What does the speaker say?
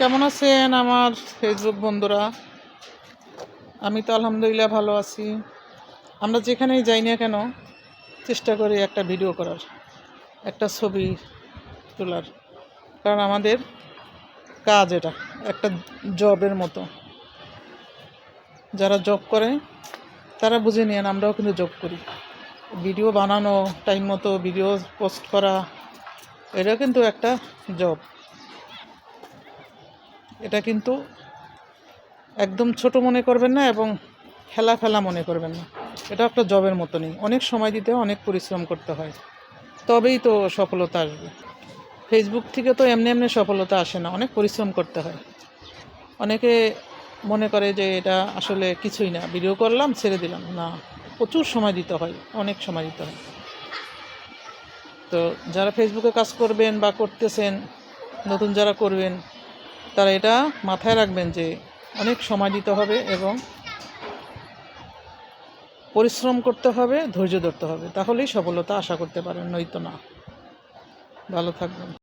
কেমন আছেন আমার ফেসবুক বন্ধুরা? আমি তো আলহামদুলিল্লাহ ভালো আছি। আমরা যেখানেই যাই না কেন চেষ্টা করি একটা ভিডিও করার, একটা ছবি তোলার, কারণ আমাদের কাজ এটা একটা জবের মতো। যারা জব করে তারা বুঝে নিন, আমরাও কিন্তু জব করি। ভিডিও বানানো, টাইম মতো ভিডিও পোস্ট করা, এটা কিন্তু একটা জব। এটা কিন্তু একদম ছোট মনে করবেন না এবং ফেলা মনে করবেন না। এটা একটা জবের মতনই, অনেক সময় দিতে হয়, অনেক পরিশ্রম করতে হয়, তবেই তো সফলতা আসবে। ফেসবুক থেকে তো এমনি এমনি সফলতা আসে না, অনেক পরিশ্রম করতে হয়। অনেকে মনে করে যে এটা আসলে কিছুই না, ভিডিও করলাম ছেড়ে দিলাম, না, প্রচুর সময় দিতে হয়, অনেক সময় দিতে হয়। তো যারা ফেসবুকে কাজ করবেন বা করতেছেন, নতুন যারা করবেন, তারা এটা মাথায় রাখবেন যে অনেক সময় দিতে হবে এবং পরিশ্রম করতে হবে, ধৈর্য ধরতে হবে, তাহলেই সফলতা আশা করতে পারেন, নয়তো না। ভালো থাকবেন।